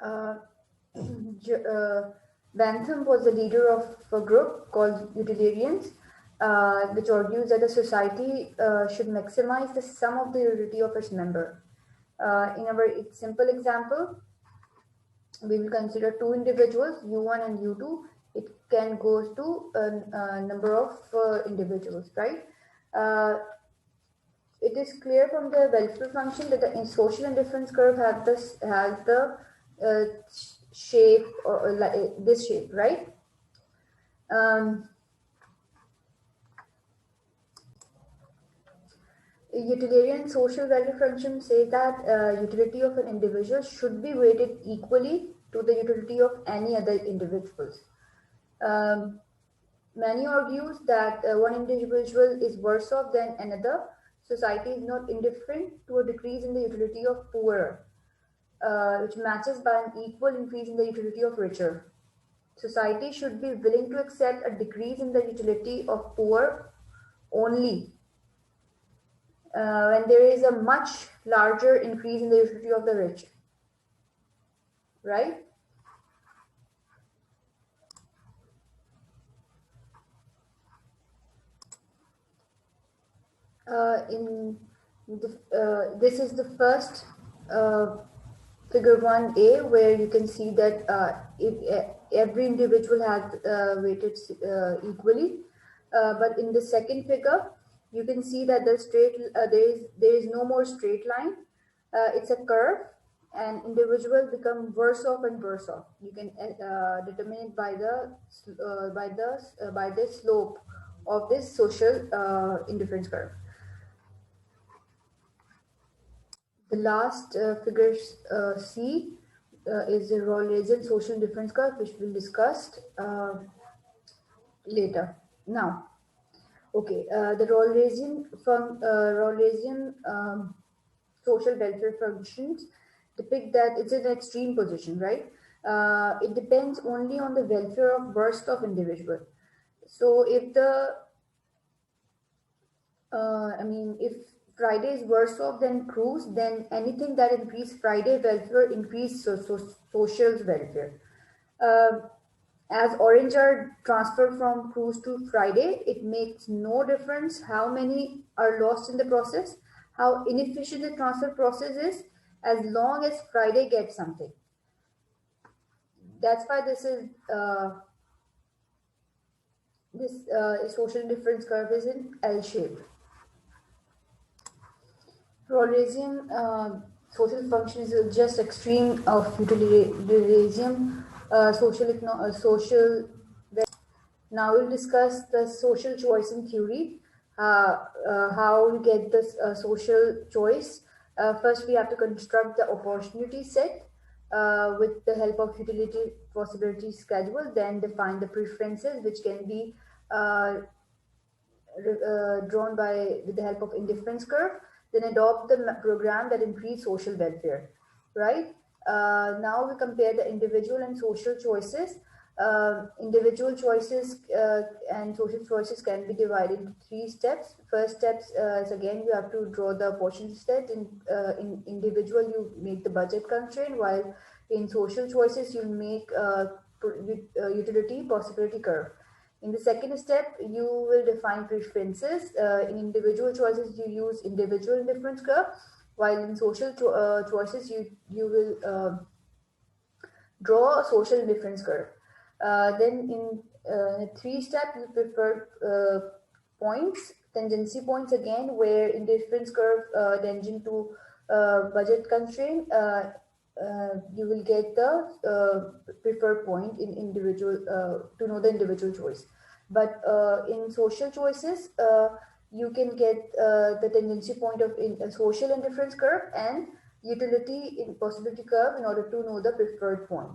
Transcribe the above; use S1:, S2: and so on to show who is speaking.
S1: Uh, Bentham was the leader of a group called Utilitarians, which argues that a society should maximize the sum of the utility of its member. In a very simple example, we will consider two individuals, U1 and U2. It can go to a number of individuals, right? Uh, it is clear from the welfare function that the social indifference curve has the shape or like this shape, right? Um, Utilitarian social value function says that utility of an individual should be weighted equally to the utility of any other individuals. Um, Many argues that one individual is worse off than another. Society is not indifferent to a decrease in the utility of poorer, which matches by an equal increase in the utility of richer. Society should be willing to accept a decrease in the utility of poor only when there is a much larger increase in the utility of the rich, right? In this is the first figure 1A, where you can see that if every individual has weighted equally, but in the second figure you can see that the straight there is no more straight line. It's a curve, and individuals become worse off and worse off. You can determine it by the slope of this social indifference curve. The last figure C is the Rawlsian social difference curve, which we'll discuss later. Now, okay, the Rawlsian social welfare functions depict that it's an extreme position, right? It depends only on the welfare of worst of individual. So if if Friday is worse off than cruise, then anything that increase Friday welfare increase social's welfare. Uh, as orange are transferred from cruise to Friday, it makes no difference how many are lost in the process, how inefficient the transfer process is, as long as Friday gets something. That's why this social difference curve is in L shape. Rawlsian social function is just extreme of utilitarianism, social. Now we'll discuss the social choice in theory, how we get this social choice. First, we have to construct the opportunity set with the help of utility possibility schedule, then define the preferences, which can be uh, drawn by with the help of indifference curve, then adopt the program that increase social welfare, right? Now we compare the individual and social choices. Individual choices and social choices can be divided into three steps. First steps is again you have to draw the opportunity set. In individual you make the budget constraint, while in social choices you make utility possibility curve. In the second step, you will define preferences. In individual choices, you use individual indifference curve, while in social choices, you will draw a social indifference curve. Then in three step, you prefer points, tangency points again, where indifference curve tangent to budget constraint. You will get the preferred point in individual to know the individual choice. But in social choices, you can get the tendency point of social indifference curve and utility in possibility curve in order to know the preferred point.